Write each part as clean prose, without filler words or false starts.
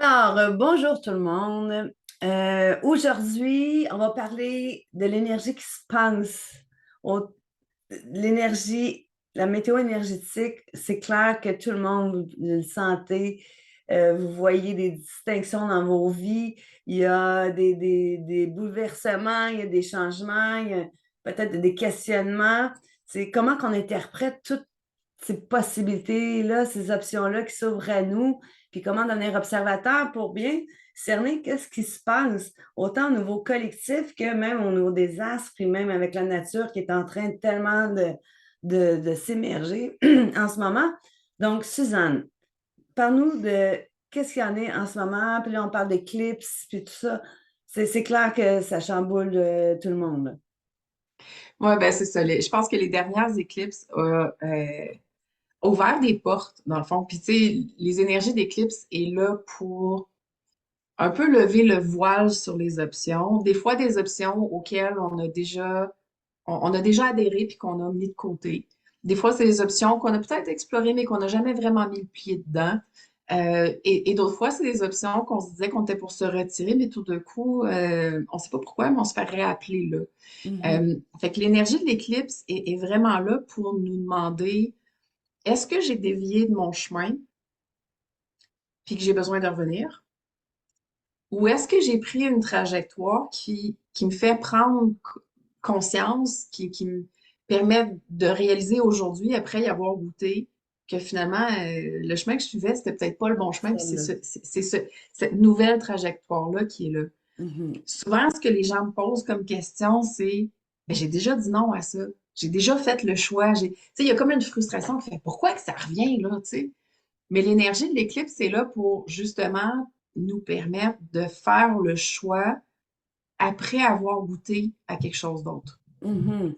Bonjour tout le monde. Aujourd'hui, on va parler de l'énergie qui se passe. Au- L'énergie, la météo énergétique, c'est clair que tout le monde, vous le sentez, vous voyez des distinctions dans vos vies, il y a des bouleversements, il y a des changements, il y a peut-être des questionnements. C'est comment qu'on interprète toutes ces possibilités-là, ces options-là qui s'ouvrent à nous, puis comment devenir observateur pour bien cerner qu'est-ce qui se passe, autant au niveau collectif que même au niveau des astres, puis même avec la nature qui est en train tellement de s'émerger en ce moment. Donc, Suzanne, parle-nous de qu'est-ce qu'il y en a en ce moment, puis là, on parle d'éclipses, puis tout ça. C'est clair que ça chamboule tout le monde. Ouais, ben c'est ça. Je pense que les dernières éclipses ont ouvert des portes, dans le fond. Puis, tu sais, les énergies d'éclipse est là pour un peu lever le voile sur les options. Des fois, des options auxquelles on a déjà adhéré puis qu'on a mis de côté. Des fois, c'est des options qu'on a peut-être explorées, mais qu'on n'a jamais vraiment mis le pied dedans. Et d'autres fois, c'est des options qu'on se disait qu'on était pour se retirer, mais tout d'un coup, on ne sait pas pourquoi, mais on se fait réappeler là. Mhm. Fait que l'énergie de l'éclipse est vraiment là pour nous demander, est-ce que j'ai dévié de mon chemin puis que j'ai besoin de revenir? Ou est-ce que j'ai pris une trajectoire qui me fait prendre conscience, qui me permet de réaliser aujourd'hui, après y avoir goûté, que finalement, le chemin que je suivais, c'était peut-être pas le bon chemin, puis Celle-là. cette nouvelle trajectoire-là qui est là. Mhm. Souvent, ce que les gens me posent comme question, c'est, mais j'ai déjà dit non à ça. J'ai déjà fait le choix. Tu sais, il y a comme une frustration qui fait, pourquoi que ça revient là, tu sais? Mais l'énergie de l'éclipse, c'est là pour justement nous permettre de faire le choix après avoir goûté à quelque chose d'autre. Mhm.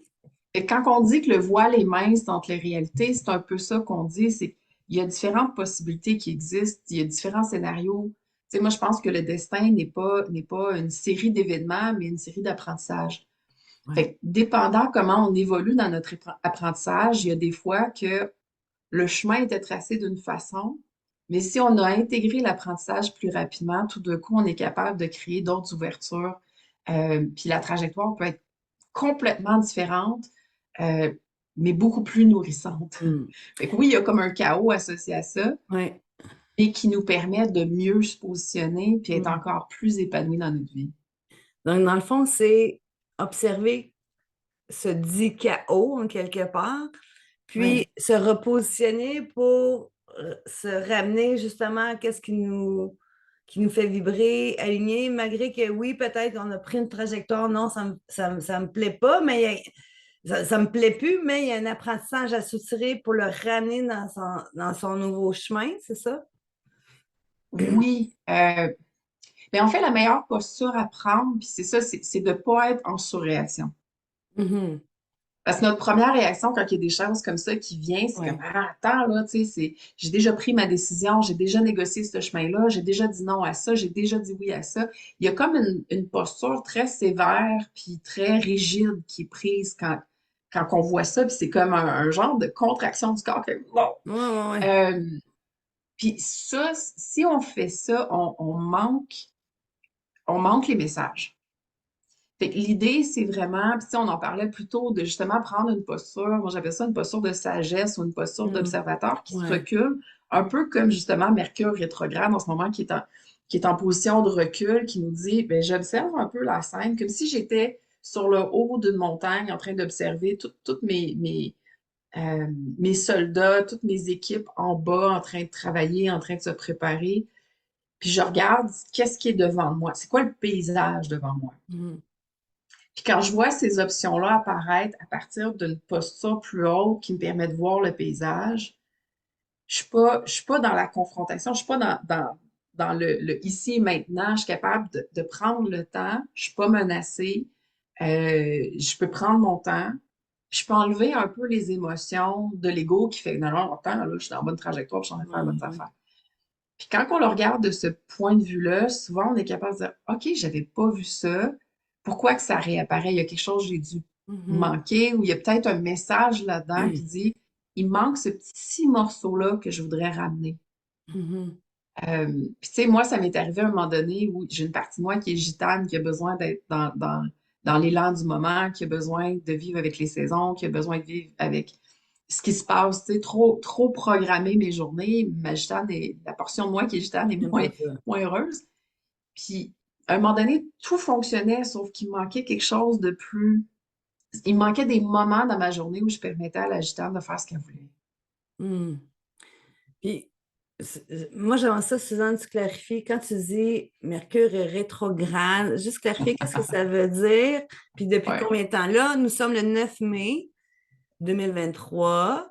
Et quand on dit que le voile est mince entre les réalités, c'est un peu ça qu'on dit, c'est qu'il y a différentes possibilités qui existent, il y a différents scénarios. Tu sais, moi, je pense que le destin n'est pas une série d'événements, mais une série d'apprentissages. Ouais. Fait que, dépendant comment on évolue dans notre apprentissage, il y a des fois que le chemin était tracé d'une façon, mais si on a intégré l'apprentissage plus rapidement, tout d'un coup, on est capable de créer d'autres ouvertures. Puis la trajectoire peut être complètement différente, euh, mais beaucoup plus nourrissante. Mm. Fait que oui, il y a comme un chaos associé à ça, Ouais. et qui nous permet de mieux se positionner puis être Mm. encore plus épanoui dans notre vie. Donc, dans le fond, c'est observer ce dit chaos en quelque part, puis Ouais. se repositionner pour se ramener justement à qu'est-ce qui nous fait vibrer, aligner, malgré que oui, peut-être on a pris une trajectoire, non, ça me plaît pas, mais ça me plaît plus, mais il y a un apprentissage à soutirer pour le ramener dans son nouveau chemin, c'est ça? Oui, mais en fait, la meilleure posture à prendre, puis c'est ça, c'est de ne pas être en surréaction. Mhm. Parce que notre première réaction quand il y a des choses comme ça qui viennent, c'est comme Ouais. ah, attends, là, tu sais, j'ai déjà pris ma décision, j'ai déjà négocié ce chemin-là, j'ai déjà dit non à ça, j'ai déjà dit oui à ça. Il y a comme une posture très sévère puis très rigide qui est prise quand on voit ça, puis c'est comme un genre de contraction du corps. Wow. Ouais, ouais, ouais. Euh, Puis ça, si on fait ça, on manque les messages. Fait que l'idée, c'est vraiment, puis si on en parlait plutôt de justement prendre une posture, moi j'appelle ça une posture de sagesse ou une posture Mm. d'observateur qui se Ouais. recule, un peu comme justement Mercure rétrograde en ce moment qui est en position de recul, qui nous dit, ben j'observe un peu la scène, comme si j'étais sur le haut d'une montagne en train d'observer toutes mes soldats, toutes mes équipes en bas en train de travailler, en train de se préparer. Puis je regarde qu'est-ce qui est devant moi, c'est quoi le paysage devant moi. Mm. Puis quand je vois ces options-là apparaître à partir d'une posture plus haute qui me permet de voir le paysage, je suis pas dans la confrontation, je suis pas dans le ici et maintenant. Je suis capable de prendre le temps, je suis pas menacée, je peux prendre mon temps, je peux enlever un peu les émotions de l'ego qui fait non, non, attends, là, je suis dans la bonne trajectoire, je suis en train de faire la bonne Ouais, ouais. affaire. Puis quand on le regarde de ce point de vue-là, souvent on est capable de dire OK, j'avais pas vu ça. Pourquoi que ça réapparaît? Il y a quelque chose que j'ai dû Mhm. manquer ou il y a peut-être un message là-dedans qui dit il manque ce petit morceau-là que je voudrais ramener. Mhm. Puis, tu sais, moi, ça m'est arrivé à un moment donné où j'ai une partie de moi qui est gitane, qui a besoin d'être dans l'élan du moment, qui a besoin de vivre avec les saisons, qui a besoin de vivre avec ce qui se passe, tu sais, trop programmer mes journées. Ma gitane la portion de moi qui est gitane est J'aime moins, pas ça. moins heureuse. Puis, à un moment donné, tout fonctionnait, sauf qu'il manquait quelque chose de plus. Il manquait des moments dans ma journée où je permettais à la gitane de faire ce qu'elle voulait. Hmm. Puis, moi, j'aimerais ça, Suzanne, tu clarifies. Quand tu dis Mercure est rétrograde, juste clarifier qu'est-ce que ça veut dire, puis depuis Ouais. combien de temps? Là, nous sommes le 9 mai 2023.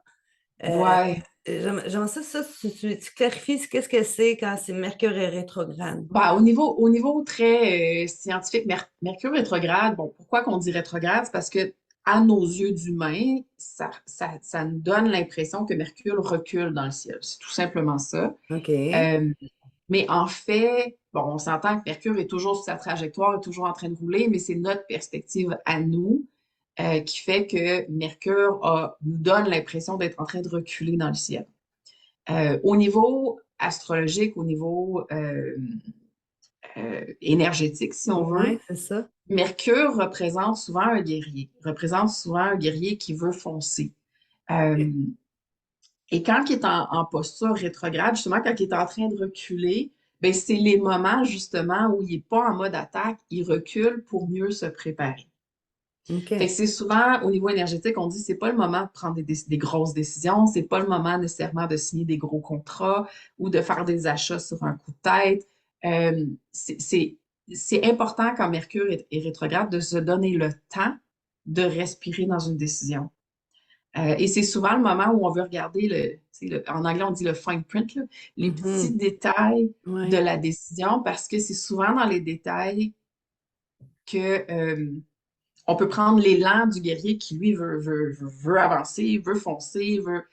Euh, Ouais. j'aimerais ça, tu clarifies qu'est-ce que c'est quand c'est Mercure est rétrograde. Bah, au niveau très scientifique, Mercure rétrograde, bon, pourquoi qu'on dit rétrograde? C'est parce que à nos yeux d'humains, ça nous donne l'impression que Mercure recule dans le ciel. C'est tout simplement ça. OK. Euh, mais en fait, bon, on s'entend que Mercure est toujours sur sa trajectoire, est toujours en train de rouler, mais c'est notre perspective à nous qui fait que nous donne l'impression d'être en train de reculer dans le ciel. Au niveau astrologique, au niveau énergétique, si on Ouais, veut, c'est ça. Mercure représente souvent un guerrier qui veut foncer. Euh, OK. et quand il est en posture rétrograde, justement, quand il est en train de reculer, ben, c'est les moments justement où il n'est pas en mode attaque, il recule pour mieux se préparer. Fait que OK. c'est souvent au niveau énergétique, on dit c'est pas le moment de prendre des grosses décisions, c'est pas le moment nécessairement de signer des gros contrats ou de faire des achats sur un coup de tête. Euh, c'est c'est- c'est important quand Mercure est rétrograde de se donner le temps de respirer dans une décision. Et c'est souvent le moment où on veut regarder en anglais on dit le fine print, là, les petits Mhm. détails de Ouais. la décision parce que c'est souvent dans les détails que on peut prendre l'élan du guerrier qui, lui, veut avancer, veut foncer, veut.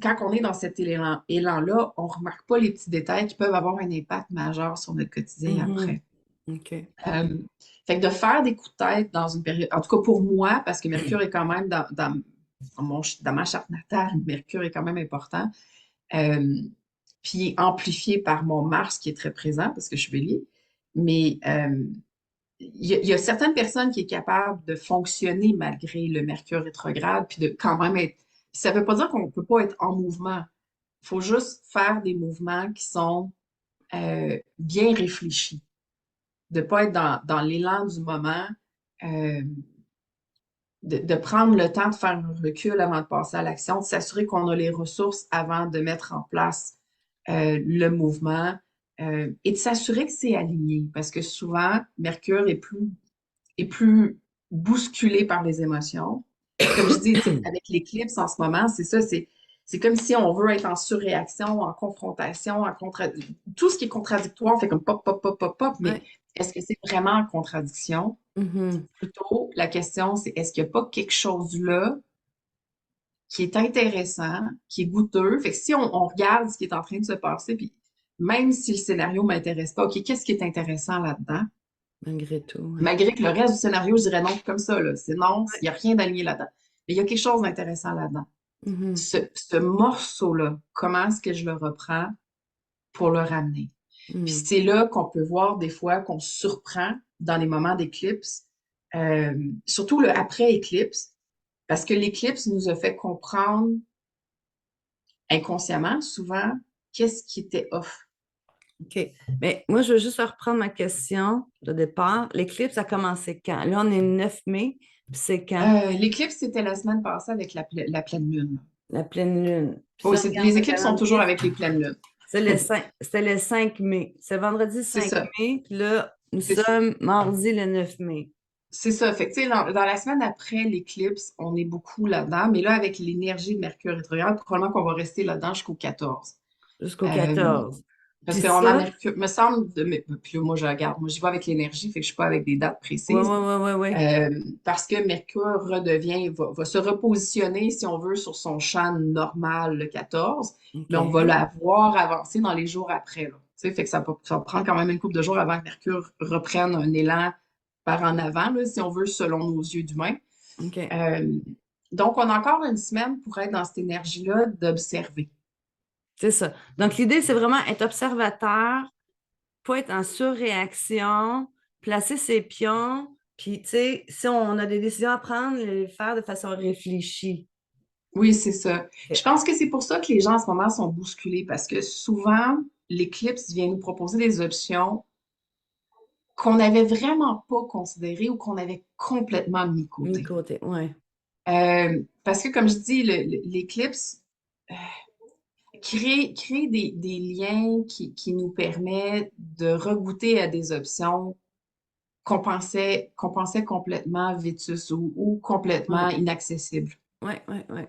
Quand on est dans cet élan-là, on ne remarque pas les petits détails qui peuvent avoir un impact majeur sur notre quotidien Mhm. après. OK. Euh, Fait que de faire des coups de tête dans une période, en tout cas pour moi, parce que Mercure est quand même dans ma charte natale, Mercure est quand même important. Euh, Puis amplifié par mon Mars qui est très présent parce que je suis bélier. Mais il y a certaines personnes qui sont capables de fonctionner malgré le Mercure rétrograde, puis de quand même être. Ça ne veut pas dire qu'on ne peut pas être en mouvement. Il faut juste faire des mouvements qui sont bien réfléchis, de ne pas être dans l'élan du moment, euh, de prendre le temps de faire un recul avant de passer à l'action, de s'assurer qu'on a les ressources avant de mettre en place le mouvement et de s'assurer que c'est aligné, parce que souvent, Mercure est plus bousculé par les émotions. Puis comme je dis, tu sais, avec l'éclipse en ce moment, c'est ça, c'est comme si on veut être en surréaction, en confrontation, tout ce qui est contradictoire, on fait comme pop, pop, pop, pop, pop, mais Ouais. est-ce que c'est vraiment en contradiction? Mhm. Plutôt, la question, c'est est-ce qu'il n'y a pas quelque chose là qui est intéressant, qui est goûteux? Fait que si on regarde ce qui est en train de se passer, puis même si le scénario ne m'intéresse pas, OK, qu'est-ce qui est intéressant là-dedans? Malgré tout, ouais. Malgré que le reste du scénario, je dirais non comme ça, là. C'est non, il n'y a rien d'aligné là-dedans. Mais il y a quelque chose d'intéressant là-dedans. Mhm. Ce morceau-là, comment est-ce que je le reprends pour le ramener? Puis Mhm. c'est là qu'on peut voir des fois qu'on se surprend dans les moments d'éclipse, euh, surtout le après-éclipse, parce que l'éclipse nous a fait comprendre inconsciemment, souvent, qu'est-ce qui était off. OK. Mais moi, je veux juste reprendre ma question de départ. L'éclipse a commencé quand? Là, on est le 9 mai, puis c'est quand? L'éclipse, c'était la semaine passée avec la pleine lune. La pleine lune. Puis Oui, ça, on regarde les le éclipses sont toujours calendrier. avec les pleines lunes. C'était le 5 mai. C'est vendredi C'est 5 ça. mai, puis là, nous C'est sommes mardi le 9 mai. c'est ça. Fait que, tu sais, dans la semaine après l'éclipse, on est beaucoup là-dedans. Mais là, avec l'énergie de Mercure rétrograde, probablement qu'on va rester là-dedans jusqu'au 14. Jusqu'au Euh, 14. Parce Puis qu'on a ça, Mercure, me semble, puis là, moi je regarde, moi j'y vais avec l'énergie, fait que je suis pas avec des dates ouais, précises. ouais, ouais, ouais, ouais. Parce que Mercure va se repositionner, si on veut, sur son champ normal le 14, mais on va OK. la voir avancer dans les jours après, là. Tu sais, fait que ça va prendre quand même une couple de jours avant que Mercure reprenne un élan par en avant, là, si on veut, selon nos yeux d'humains. OK. Euh, donc, on a encore une semaine pour être dans cette énergie-là d'observer. c'est ça. Donc, l'idée, c'est vraiment être observateur, pas être en surréaction, placer ses pions, puis, tu sais, si on a des décisions à prendre, les faire de façon réfléchie. Oui, c'est ça. Je OK. pense que c'est pour ça que les gens en ce moment sont bousculés parce que souvent, l'éclipse vient nous proposer des options qu'on n'avait vraiment pas considérées ou qu'on avait complètement mis de Mis de côté. côté, ouais. Parce que, comme je dis, l'éclipse crée des liens qui nous permettent de regoûter à des options qu'on pensait complètement vétustes ou complètement Ouais, inaccessibles. ouais, ouais, ouais.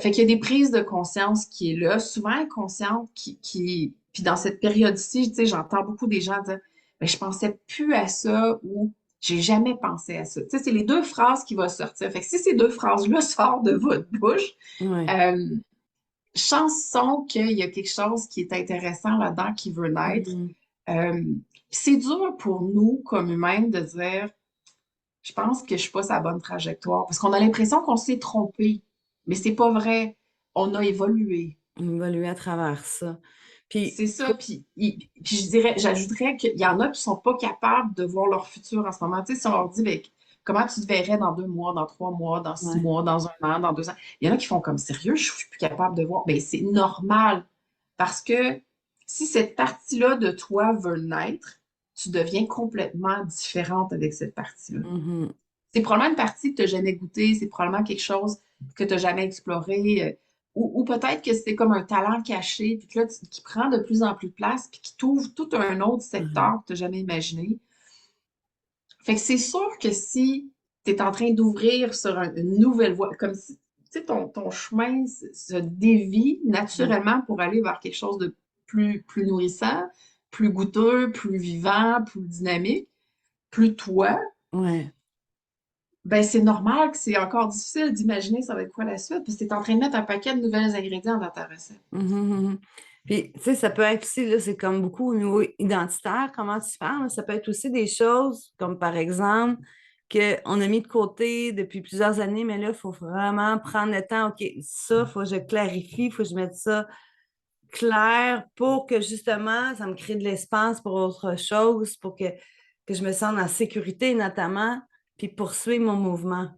Fait qu'il y a des prises de conscience qui est là, souvent inconscientes, puis dans cette période-ci, tu sais, j'entends beaucoup des gens dire, ben, je pensais plus à ça ou j'ai jamais pensé à ça. Tu sais, c'est les deux phrases qui vont sortir. Fait que si ces deux phrases-là sortent de votre bouche, Ouais. euh, chanson qu'il y a quelque chose qui est intéressant là-dedans qui veut naître. Mhm. Euh, c'est dur pour nous, comme humains, de dire, je pense que je suis pas sur la bonne trajectoire, parce qu'on a l'impression qu'on s'est trompé, mais c'est pas vrai. On a évolué. Évoluer à travers ça. Puis, C'est ça. Puis je dirais, j'ajouterais qu'il y en a qui sont pas capables de voir leur futur en ce moment. Tu sais, si on leur dit, ben, comment tu te verrais dans 2 mois, dans 3 mois, dans six ouais. mois, dans un an, dans 2 ans, il y en a qui font comme sérieux, je suis plus capable de voir. Ben, c'est normal. Parce que si cette partie-là de toi veut naître, tu deviens complètement différente avec cette partie-là. Mhm. C'est probablement une partie que tu n'as jamais goûtée, c'est probablement quelque chose que tu n'as jamais exploré, ou peut-être que c'est comme un talent caché, puis que là, qui prend de plus en plus de place, puis qui t'ouvre tout un autre Mhm. secteur que tu n'as jamais imaginé. Fait que c'est sûr que si tu es en train d'ouvrir sur une nouvelle voie, comme si tu sais, ton chemin se dévie naturellement pour aller vers quelque chose de plus nourrissant, plus goûteux, plus vivant, plus dynamique, plus toi, Ouais. ben, c'est normal que c'est encore difficile d'imaginer ça va être quoi la suite, puis c'est en train de mettre un paquet de nouvelles ingrédients dans ta recette. Mhm, mhm. Puis, tu sais, ça peut être aussi, là, c'est comme beaucoup au niveau identitaire, comment tu parles, ça peut être aussi des choses comme par exemple qu'on a mis de côté depuis plusieurs années, mais là, il faut vraiment prendre le temps, OK, ça, il faut que je clarifie, il faut que je mette ça clair pour que justement, ça me crée de l'espace pour autre chose, pour que je me sente en sécurité notamment, puis poursuivre mon mouvement.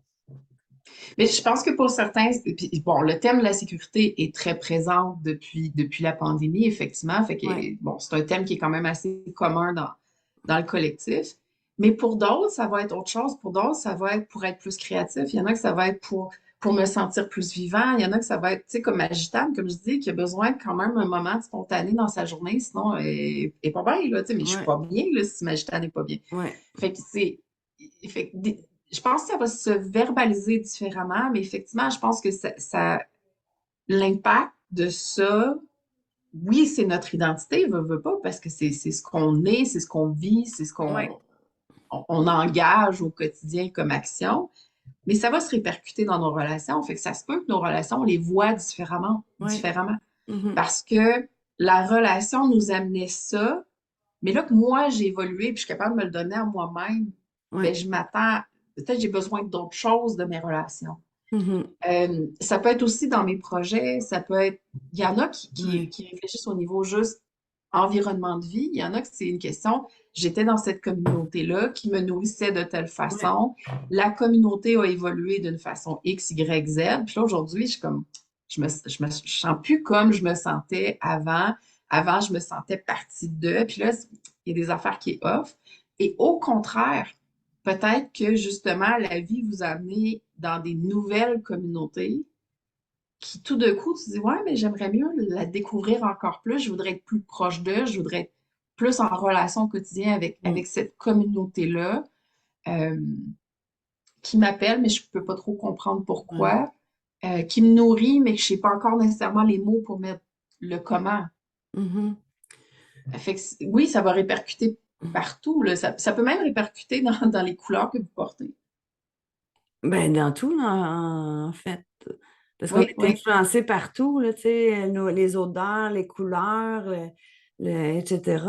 Mais je pense que pour certains, puis bon, le thème de la sécurité est très présent depuis la pandémie, effectivement. Fait Ouais, que, bon, c'est un thème qui est quand même assez commun dans le collectif. Mais pour d'autres, ça va être autre chose. Pour d'autres, ça va être pour être plus créatif. Il y en a que ça va être pour me sentir plus vivant. Il y en a que ça va être, tu sais, comme ma gitane, comme je dis, qui a besoin quand même un moment de spontané dans sa journée. Sinon, elle est pas bien, là, tu sais, mais je suis ouais, pas bien, là, si ma gitane n'est pas bien. ouais, Fait que fait que je pense que ça va se verbaliser différemment, mais effectivement, je pense que l'impact de ça, oui, c'est notre identité, veut pas, parce que c'est ce qu'on est, c'est ce qu'on vit, c'est ce ouais, on engage au quotidien comme action, mais ça va se répercuter dans nos relations. Fait que ça se peut que nos relations, on les voit ouais. différemment. Mhm. Parce que la relation nous amenait ça, mais là que moi, j'ai évolué, puis je suis capable de me le donner à moi-même, ben, Ouais. je m'attends, peut-être j'ai besoin d'autres choses de mes relations. Mhm. Ça peut être aussi dans mes projets, ça peut être, il y en a Ouais. qui réfléchissent au niveau juste environnement de vie, il y en a que c'est une question, j'étais dans cette communauté-là qui me nourrissait de telle Ouais. façon, la communauté a évolué d'une façon X, Y, Z, puis là aujourd'hui, je suis comme, je sens plus comme je me sentais avant. Avant, je me sentais partie d'eux, puis là, il y a des affaires qui est off. Et au contraire, peut-être que justement, la vie vous a amené dans des nouvelles communautés qui tout de coup, tu te dis, ouais, mais j'aimerais mieux la découvrir encore plus, je voudrais être plus proche d'eux, je voudrais être plus en relation au quotidien Mm. avec cette communauté-là euh, qui m'appelle, mais je ne peux pas trop comprendre Ouais. pourquoi, qui me nourrit, mais que je ne sais pas encore nécessairement les mots pour mettre le comment. Mhm. Fait que, oui, ça va répercuter partout, là. Ça peut même répercuter dans les couleurs que vous portez. Ben, dans tout, là, en fait. Parce qu'on Oui, est oui, influencé partout, là, tu sais, les odeurs, les couleurs, etc.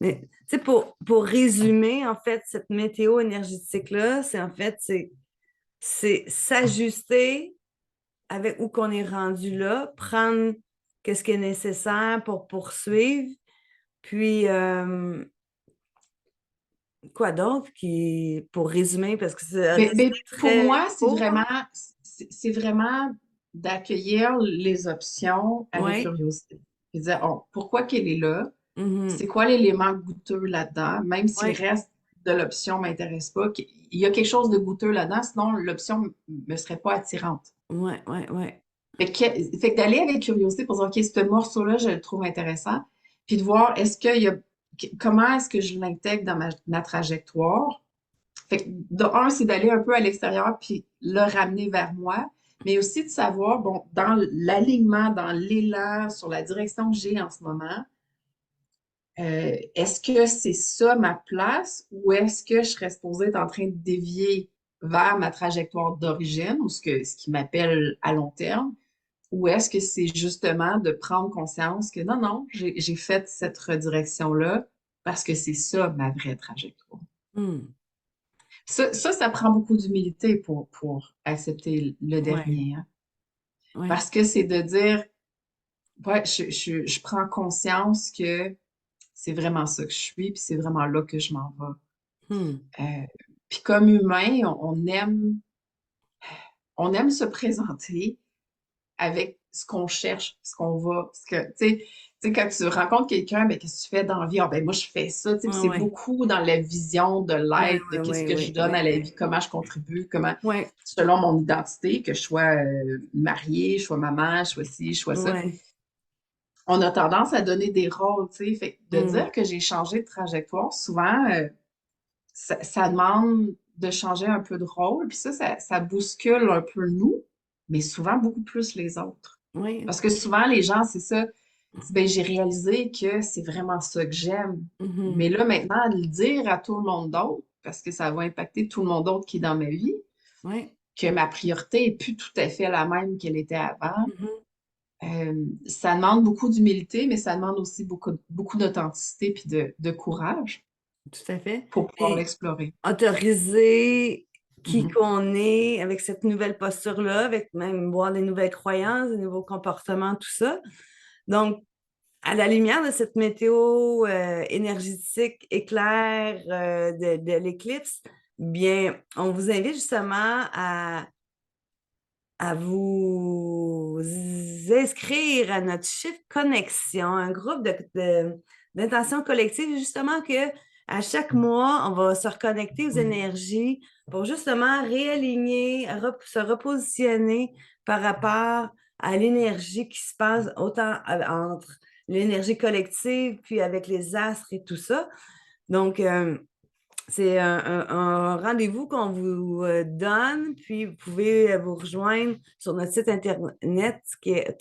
Mais, tu sais, pour résumer, en fait, cette météo énergétique-là, c'est s'ajuster avec où qu'on est rendu là, prendre qu'est-ce qui est nécessaire pour poursuivre. Puis, quoi d'autre pour résumer, parce que c'est un résumé Pour très moi, court, hein? c'est vraiment d'accueillir les options avec Oui. curiosité. Puis dire, oh, pourquoi qu'elle est là? Mhm. C'est quoi l'élément goûteux là-dedans? Même si le Oui. reste de l'option ne m'intéresse pas, il y a quelque chose de goûteux là-dedans, sinon l'option ne me serait pas attirante. Oui, oui, oui. Fait que d'aller avec curiosité pour dire, OK, ce morceau-là, je le trouve intéressant, puis de voir comment est-ce que je l'intègre dans ma trajectoire. Fait que de un, c'est d'aller un peu à l'extérieur puis le ramener vers moi, mais aussi de savoir, bon, dans l'alignement, dans l'élan, sur la direction que j'ai en ce moment, est-ce que c'est ça ma place ou est-ce que je serais supposée être en train de dévier vers ma trajectoire d'origine ou ce qui m'appelle à long terme? Ou est-ce que c'est justement de prendre conscience que non, non, j'ai fait cette redirection-là parce que c'est ça ma vraie trajectoire. Hmm. Ça prend beaucoup d'humilité pour accepter le Oui, dernier, hein. oui. Parce que c'est de dire, ouais, je prends conscience que c'est vraiment ça que je suis, puis c'est vraiment là que je m'en vais. Hmm. Euh, puis comme humain, on aime se présenter avec ce qu'on cherche, ce qu'on va. Tu sais, quand tu rencontres quelqu'un, ben, qu'est-ce que tu fais dans la vie? Ah, ben, moi, je fais ça. Tu sais, Oui, puis c'est oui. beaucoup dans la vision de Oui, l'être, de oui, qu'est-ce oui, que je oui, donne oui, à la oui. vie, comment je contribue, comment, Oui, selon mon identité, que je sois mariée, je sois maman, je sois ci, je sois ça. oui. On a tendance à donner des rôles, tu sais. Fait que de Hmm. dire que j'ai changé de trajectoire, souvent, ça demande de changer un peu de rôle, puis ça bouscule un peu nous, mais souvent beaucoup plus les autres. Oui. Parce que souvent, les gens, c'est ça, ben, j'ai réalisé que c'est vraiment ça que j'aime. Mhm. Mais là, maintenant, de le dire à tout le monde d'autre, parce que ça va impacter tout le monde d'autre qui est dans ma vie, Oui. que ma priorité n'est plus tout à fait la même qu'elle était avant. Mhm. Ça demande beaucoup d'humilité, mais ça demande aussi beaucoup d'authenticité puis de courage Tout à fait. pour pouvoir Et l'explorer. autoriser qui Mhm. qu'on est avec cette nouvelle posture-là, avec même voir des nouvelles croyances, des nouveaux comportements, tout ça. Donc, à la lumière de cette météo énergétique éclair de l'éclipse, bien, on vous invite justement à vous inscrire à notre chiffre connexion, un groupe d'intention collective, justement que à chaque mois, on va se reconnecter aux énergies pour justement réaligner, se repositionner par rapport à l'énergie qui se passe autant entre l'énergie collective, puis avec les astres et tout ça. Donc, c'est un rendez-vous qu'on vous donne, puis vous pouvez vous rejoindre sur notre site internet qui est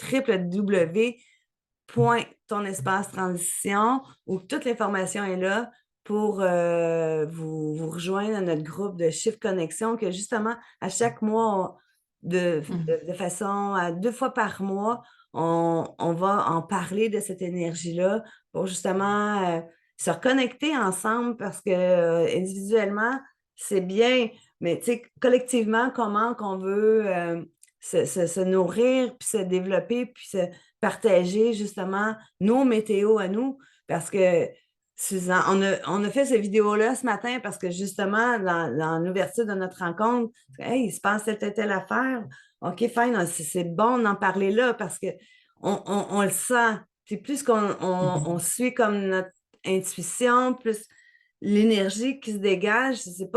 www.tonespace-transition où toute l'information est là pour vous rejoindre à notre groupe de Shift Connexion que justement, à chaque mois, Mhm. de façon à 2 fois par mois, on va en parler de cette énergie-là pour justement se reconnecter ensemble parce que individuellement, c'est bien, mais collectivement, comment qu'on veut se nourrir, puis se développer, puis se partager justement nos météos à nous. Parce que Suzanne, on a fait cette vidéo-là ce matin parce que justement, dans l'ouverture de notre rencontre, hey, il se passe telle affaire. OK, fine, c'est bon d'en parler là parce que on le sent. Puis plus on Mhm. suit comme notre intuition, plus l'énergie qui se dégage, c'est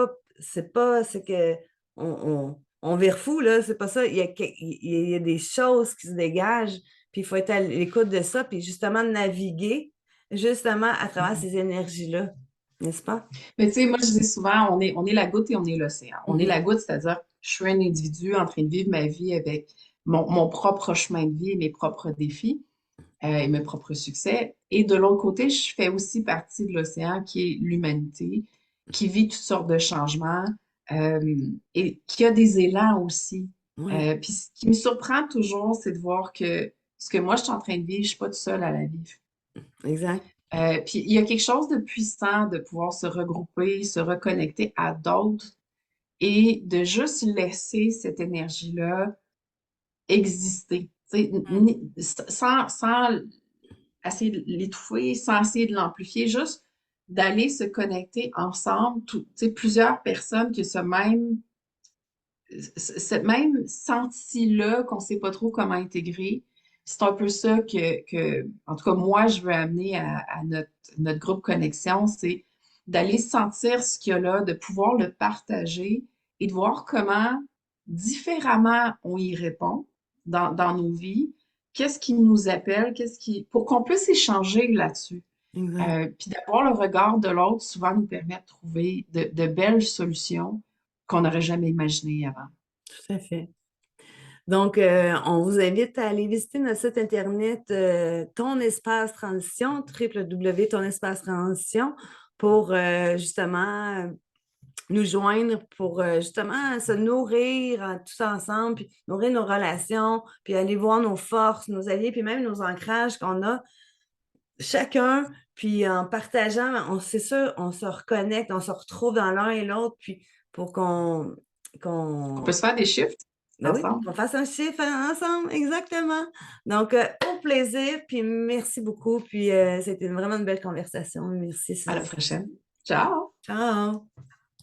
que on vire fou, là, c'est pas ça. Il y a des choses qui se dégagent, puis il faut être à l'écoute de ça, puis justement naviguer justement à travers Mhm. ces énergies-là, n'est-ce pas? Mais tu sais, moi, je dis souvent, on est la goutte et on est l'océan. On est Mhm. la goutte, c'est-à-dire, je suis un individu en train de vivre ma vie avec mon propre chemin de vie et mes propres défis et mes propres succès. Et de l'autre côté, je fais aussi partie de l'océan qui est l'humanité, qui vit toutes sortes de changements euh, et qui a des élans aussi. Oui, Puis ce qui me surprend toujours, c'est de voir que ce que moi, je suis en train de vivre, je suis pas toute seule à la vivre. exact. Puis il y a quelque chose de puissant de pouvoir se regrouper, se reconnecter à d'autres et de juste laisser cette énergie-là exister. Tu sais, Mm. sans essayer de l'étouffer, sans essayer de l'amplifier, juste d'aller se connecter ensemble, tu sais, plusieurs personnes qui ont ce même senti-là qu'on ne sait pas trop comment intégrer. C'est un peu ça en tout cas, moi, je veux amener à notre groupe Connexion, c'est d'aller sentir ce qu'il y a là, de pouvoir le partager et de voir comment différemment on y répond dans nos vies, qu'est-ce qui nous appelle, pour qu'on puisse échanger là-dessus. Exact. Puis d'avoir le regard de l'autre souvent nous permet de trouver de belles solutions qu'on n'aurait jamais imaginées avant. Tout à fait. Donc, on vous invite à aller visiter notre site internet Ton Espace Transition, www.tonespace-transition, pour justement nous joindre, pour justement se nourrir tous ensemble, puis nourrir nos relations, puis aller voir nos forces, nos alliés, puis même nos ancrages qu'on a chacun, puis en partageant, c'est sûr, on se reconnecte, on se retrouve dans l'un et l'autre, puis pour On peut qu'on se faire des shifts ben oui, puis ensemble. qu'on fasse un chiffre ensemble, exactement. Donc, au plaisir, puis merci beaucoup. Puis, c'était vraiment une belle conversation. Merci, À la Suzy. prochaine. Ciao! Ciao!